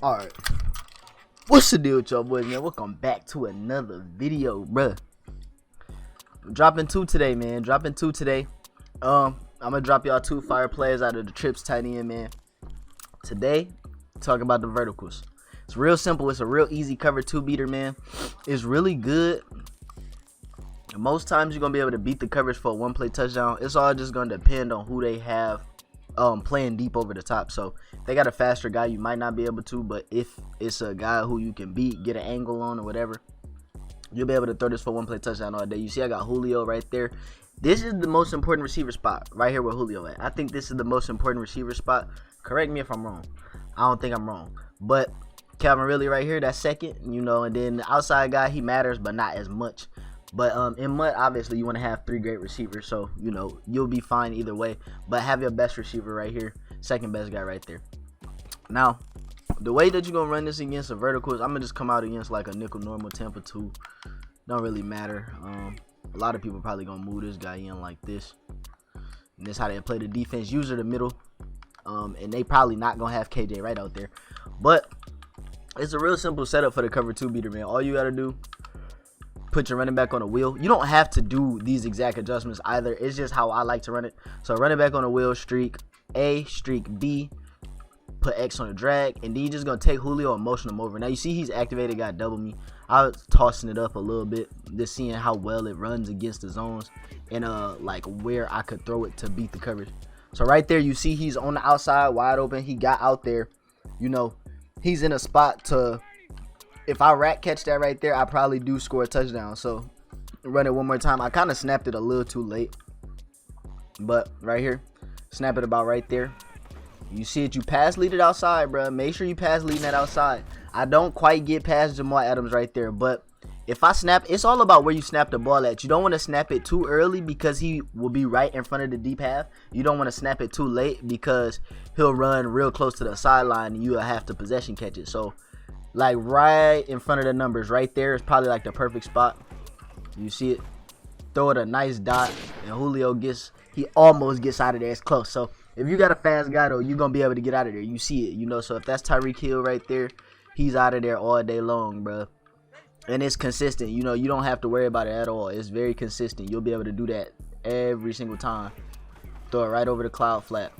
Alright, what's the deal with y'all boys, man? Welcome back to another video, bruh. Dropping two today, man. I'm gonna drop y'all two fire plays out of the trips tight end, man. Today, talking about the verticals. It's real simple. It's a real easy cover two beater, man. It's really good. Most times you're gonna be able to beat the coverage for a one play touchdown. It's all just gonna depend on who they have playing deep over the top. So if they got a faster guy, you might not be able to, but if it's a guy who you can beat, get an angle on or whatever, you'll be able to throw this for one play touchdown all day. You see I got Julio right there. This is the most important receiver spot right here where Julio at. I think this is the most important receiver spot. Correct me if I'm wrong. I don't think I'm wrong, but Calvin Ridley right here, that's second, you know. And then the outside guy, he matters, but not as much. But in mud, obviously you want to have three great receivers, so you know you'll be fine either way. But have your best receiver right here, second best guy right there. Now, the way that you're gonna run this against a vertical is I'm gonna just come out against like a nickel normal Tampa 2. Don't really matter. A lot of people probably gonna move this guy in like this. And this is how they play the defense. User the middle, and they probably not gonna have KJ right out there. But it's a real simple setup for the cover two beater, man. All you gotta do, put your running back on a wheel. You don't have to do these exact adjustments either. It's just how I like to run it. So running back on a wheel, streak A, streak B, put X on the drag, and then you're just gonna take Julio and motion him over. Now you see he's activated, got double me. I was tossing it up a little bit, just seeing how well it runs against the zones and like where I could throw it to beat the coverage. So right there you see he's on the outside wide open. He got out there, you know, he's in a spot to, if I rack catch that right there, I probably do score a touchdown. So run it one more time. I kind of snapped it a little too late, but right here, snap it about right there. You see it, you pass lead it outside, bro. Make sure you pass leading that outside. I don't quite get past Jamal Adams right there, but if I snap, it's all about where you snap the ball at. You don't want to snap it too early because he will be right in front of the deep half. You don't want to snap it too late because he'll run real close to the sideline and you'll have to possession catch it. So like right in front of the numbers right there is probably like the perfect spot. You see it, throw it a nice dot, and Julio he almost gets out of there. It's close. So if you got a fast guy though, you're gonna be able to get out of there. You see it, you know. So if that's Tyreek Hill right there, he's out of there all day long, bro. And it's consistent, you know. You don't have to worry about it at all. It's very consistent. You'll be able to do that every single time. Throw it right over the cloud flat.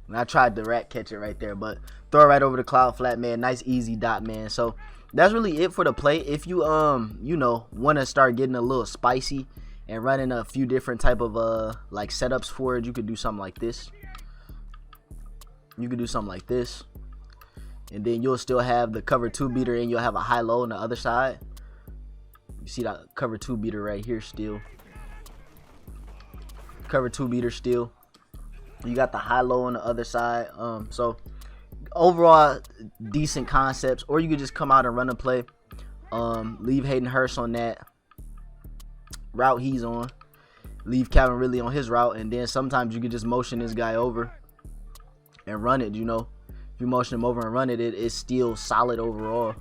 And I tried to rack catch it right there, but throw it right over the cloud flat, man. Nice easy dot, man. So that's really it for the play. If you you know, want to start getting a little spicy and running a few different type of like setups for it, you could do something like this. You could do something like this, and then you'll still have the cover two beater, and you'll have a high low on the other side. You see that cover two beater right here still. Cover two beater still. You got the high low on the other side. So overall decent concepts. Or you could just come out and run a play. Leave Hayden Hurst on that route he's on. Leave Calvin Ridley on his route, and then sometimes you could just motion this guy over and run it. You know, if you motion him over and run it, it's still solid overall.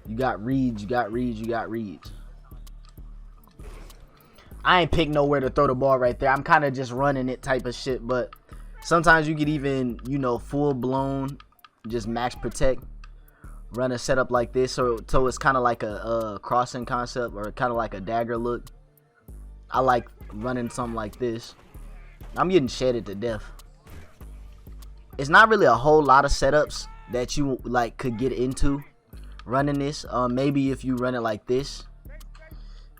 You got reads, you got reads, you got reads. I ain't pick nowhere to throw the ball right there. I'm kind of just running it type of shit, but sometimes you could even, you know, full blown just max protect, run a setup like this, so it's kind of like a crossing concept, or kind of like a dagger look. I like running something like this. I'm getting shedded to death. It's not really a whole lot of setups that you like could get into running this. Maybe if you run it like this,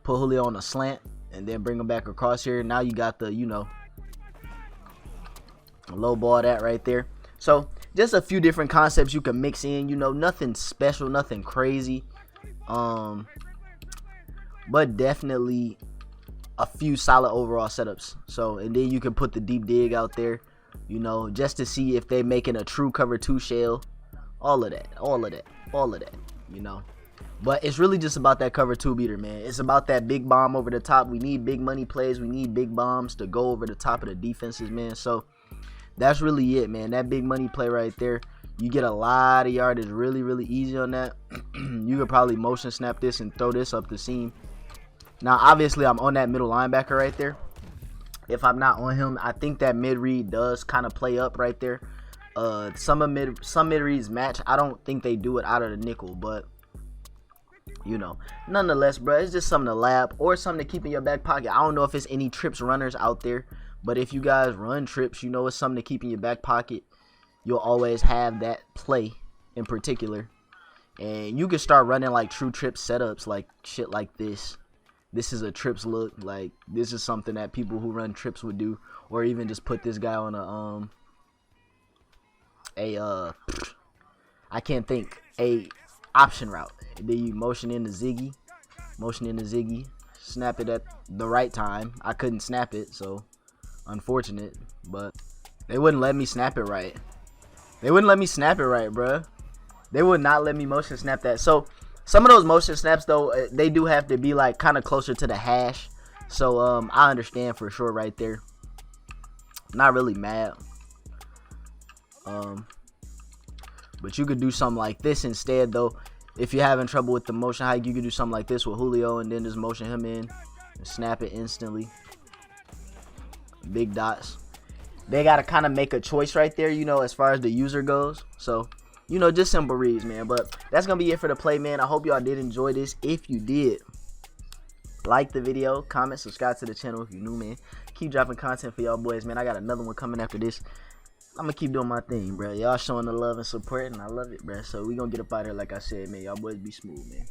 put Julio on a slant and then bring him back across here. Now you got the, you know, low ball that right there. So just a few different concepts you can mix in, you know, nothing special, nothing crazy, but definitely a few solid overall setups. So, and then you can put the deep dig out there, you know, just to see if they're making a true cover two shell. All of that, you know. But it's really just about that cover two beater, man. It's about that big bomb over the top. We need big money plays. We need big bombs to go over the top of the defenses, man. So that's really it, man. That big money play right there. You get a lot of yardage really, really easy on that. You could probably motion snap this and throw this up the seam. Now, obviously, I'm on that middle linebacker right there. If I'm not on him, I think that mid read does kind of play up right there. Some mid reads match. I don't think they do it out of the nickel, but you know, nonetheless, bro, it's just something to lab or something to keep in your back pocket. I don't know if it's any trips runners out there, but if you guys run trips, you know, it's something to keep in your back pocket. You'll always have that play in particular, and you can start running like true trip setups, like shit like this. This is a trips look. Like, this is something that people who run trips would do, or even just put this guy on I can't think, a option route. Then you motion in the ziggy, snap it at the right time. I couldn't snap it, so unfortunate, but they wouldn't let me snap it right. They wouldn't let me snap it right, bruh. They would not let me motion snap that. So some of those motion snaps, though, they do have to be like kind of closer to the hash. So I understand for sure right there. Not really mad. But you could do something like this instead, though. If you're having trouble with the motion hike, you could do something like this with Julio and then just motion him in and snap it instantly. Big dots. They got to kind of make a choice right there, you know, as far as the user goes. So, you know, just simple reads, man. But that's going to be it for the play, man. I hope y'all did enjoy this. If you did, like the video, comment, subscribe to the channel if you're new, man. Keep dropping content for y'all boys, man. I got another one coming after this. I'm going to keep doing my thing, bro. Y'all showing the love and support, and I love it, bro. So we going to get up out here, like I said, man. Y'all boys be smooth, man.